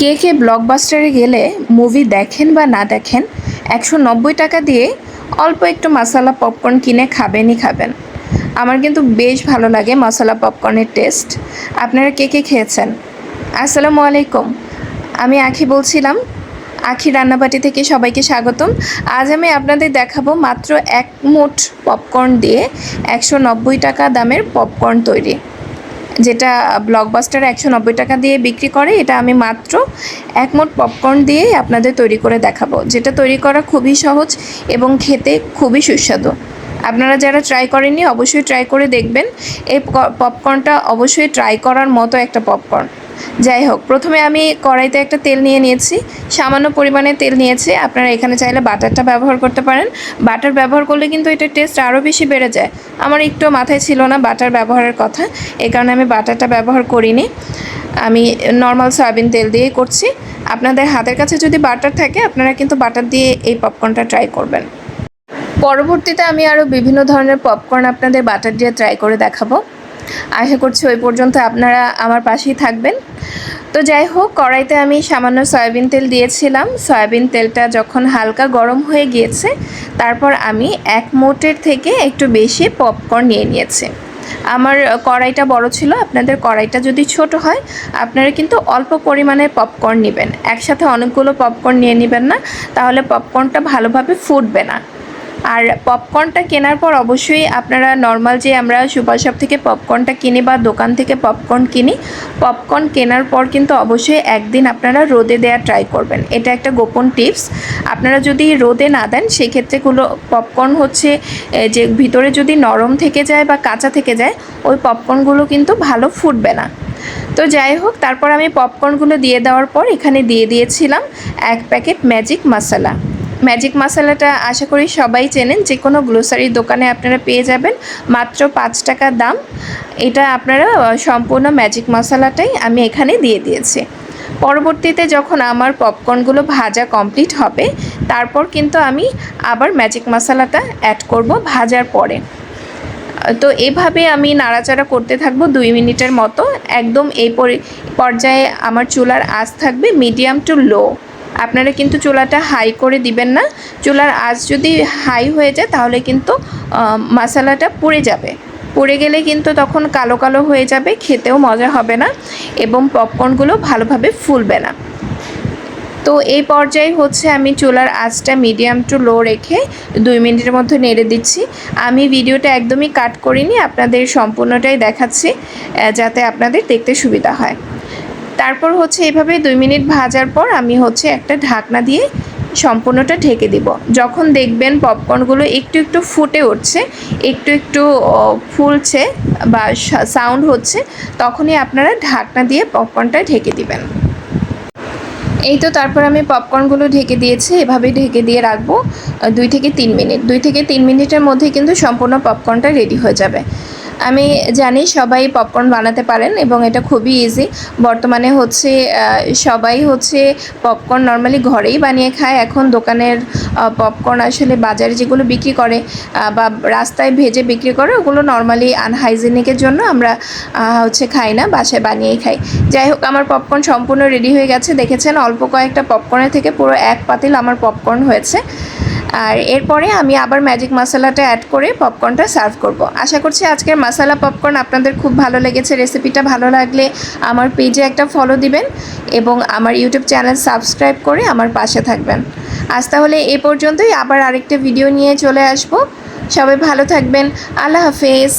কে কে ব্লকবাস্টারে গেলে মুভি দেখেন বা না দেখেন 190 টাকা দিয়ে অল্প একটু মশলা পপকর্ন কিনে খাবেনই খাবেন। আমার কিন্তু বেশ ভালো লাগে মশলা পপকর্নের টেস্ট। আপনারা কে কে খেয়েছেন? আসসালামু আলাইকুম, আমি আখি বলছিলাম। আখি রান্নাবাটি থেকে সবাইকে স্বাগতম। আজ আমি আপনাদের দেখাবো মাত্র এক মুঠ পপকর্ন দিয়ে 190 টাকা দামের পপকর্ন তৈরি, যেটা ব্লকবাস্টার 190 টাকা দিয়ে বিক্রি করে। এটা আমি মাত্র এক মুঠ পপকর্ন দিয়েই আপনাদের তৈরি করে দেখাবো, যেটা তৈরি করা খুবই সহজ এবং খেতে খুবই সুস্বাদু। আপনারা যারা ট্রাই করেননি অবশ্যই ট্রাই করে দেখবেন। এই পপকর্নটা অবশ্যই ট্রাই করার মতো একটা পপকর্ন। যাই হোক, প্রথমে আমি কড়াইতে একটা তেল নিয়ে নিয়েছি, সামান্য পরিমাণে তেল নিয়েছি। আপনারা এখানে চাইলে বাটারটা ব্যবহার করতে পারেন। বাটার ব্যবহার করলে কিন্তু এটার টেস্ট আরও বেশি বেড়ে যায়। আমার একটু মাথায় ছিল না বাটার ব্যবহারের কথা, এই কারণে আমি বাটারটা ব্যবহার করিনি। আমি নর্মাল সয়াবিন তেল দিয়েই করছি। আপনাদের হাতের কাছে যদি বাটার থাকে আপনারা কিন্তু বাটার দিয়ে এই পপকর্নটা ট্রাই করবেন। পরবর্তীতে আমি আরও বিভিন্ন ধরনের পপকর্ন আপনাদের বাটার দিয়ে ট্রাই করে দেখাবো। আশা করছি ওই পর্যন্ত আপনারা আমার পাশেই থাকবেন। তো যাই হোক, কড়াইতে আমি সামান্য সয়াবিন তেল দিয়েছিলাম। সয়াবিন তেলটা যখন হালকা গরম হয়ে গিয়েছে, তারপর আমি এক মুঠের থেকে একটু বেশি পপকর্ন নিয়ে নিয়েছি। আমার কড়াইটা বড় ছিল, আপনাদের কড়াইটা যদি ছোট হয় আপনারা কিন্তু অল্প পরিমাণে পপকর্ন নেবেন। একসাথে অনেকগুলো পপকর্ন নিয়ে নেবেন না, তাহলে পপকর্নটা ভালোভাবে ফুটবে না। আর পপকর্নটা কেনার পর অবশ্যই আপনারা নর্মাল যে আমরা সুপার শপ থেকে পপকর্নটা কিনি বা দোকান থেকে পপকর্ন কিনি, পপকর্ন কেনার পর কিন্তু অবশ্যই একদিন আপনারা রোদে দেওয়ার ট্রাই করবেন। এটা একটা গোপন টিপস। আপনারা যদি রোদে না দেন সেক্ষেত্রে পপকর্ন হচ্ছে যে ভিতরে যদি নরম থেকে যায় বা কাঁচা থেকে যায়, ওই পপকর্নগুলো কিন্তু ভালো ফুটবে না। তো যাই হোক, তারপর আমি পপকর্নগুলো দিয়ে দেওয়ার পর এখানে দিয়ে দিয়েছিলাম এক প্যাকেট ম্যাজিক মশলা। ম্যাজিক মশলাটা আশা করি সবাই চেনেন, যে কোনো গ্রোসারির দোকানে আপনারা পেয়ে যাবেন, মাত্র 5 টাকা দাম। এটা আপনারা সম্পূর্ণ ম্যাজিক মশলাটাই আমি এখানে দিয়ে দিয়েছি। পরবর্তীতে যখন আমার পপকর্নগুলো ভাজা কমপ্লিট হবে, তারপর কিন্তু আমি আবার ম্যাজিক মশলাটা অ্যাড করব ভাজার পরে। তো এভাবে আমি নাড়াচাড়া করতে থাকবো 2 মিনিটের মতো। একদম এই পর্যায়ে আমার চুলার আঁচ থাকবে মিডিয়াম টু লো। আপনারা কিন্তু চুলাটা হাই করে দিবেন না। চুলার আঁচ যদি হাই হয়ে যায় তাহলে কিন্তু মশলাটা পুড়ে যাবে। পুড়ে গেলে কিন্তু তখন কালো কালো হয়ে যাবে, খেতেও মজা হবে না এবং পপকর্নগুলো ভালোভাবে ফুলবে না। তো এই পর্যায়ে হচ্ছে আমি চুলার আঁচটা মিডিয়াম টু লো রেখে 2 মিনিটের মধ্যে নেড়ে দিচ্ছি। আমি ভিডিওটা একদমই কাট করিনি, আপনাদের সম্পূর্ণটাই দেখাচ্ছি যাতে আপনাদের দেখতে সুবিধা হয়। তারপর হচ্ছে এভাবে 2 মিনিট ভাজার পর আমি হচ্ছে একটা ঢাকনা দিয়ে সম্পূর্ণটা ঢেকে দিব। যখন দেখবেন পপকর্নগুলো একটু একটু ফুটে উঠছে, একটু একটু ফুলছে বা সাউন্ড হচ্ছে, তখনই আপনারা ঢাকনা দিয়ে পপকর্নটা ঢেকে দিবেন। এই তো তারপর আমি পপকর্নগুলো ঢেকে দিয়েছি। এভাবেই ঢেকে দিয়ে রাখবো 2 থেকে 3 মিনিট। 2 থেকে 3 মিনিটের মধ্যেই কিন্তু সম্পূর্ণ পপকর্নটা রেডি হয়ে যাবে। আমি জানি সবাই পপকর্ন বানাতে পারেন এবং এটা খুবই ইজি। বর্তমানে হচ্ছে সবাই হচ্ছে পপকর্ন নর্মালি ঘরেই বানিয়ে খায়। এখন দোকানের পপকর্ন আসলে বাজারে যেগুলো বিক্রি করে বা রাস্তায় ভেজে বিক্রি করে, ওগুলো নর্মালি আনহাইজেনিকের জন্য আমরা হচ্ছে খাই না, বাসায় বানিয়েই খাই। যাই হোক, আমার পপকর্ন সম্পূর্ণ রেডি হয়ে গেছে। দেখেছেন অল্প কয়েকটা পপকর্নের থেকে পুরো এক পাতিল আমার পপকর্ন হয়েছে। আর এরপরে আমি আবার ম্যাজিক মশলাটা অ্যাড করে পপকর্নটা সার্ভ করব। আশা করছি আজকের মশলা পপকর্ন আপনাদের খুব ভালো লেগেছে। রেসিপিটা ভালো লাগলে আমার পেজে একটা ফলো দিবেন এবং আমার ইউটিউব চ্যানেল সাবস্ক্রাইব করে আমার পাশে থাকবেন। আজ তাহলে এ পর্যন্তই, আবার আরেকটা ভিডিও নিয়ে চলে আসব। সবাই ভালো থাকবেন। আল্লাহ হাফেজ।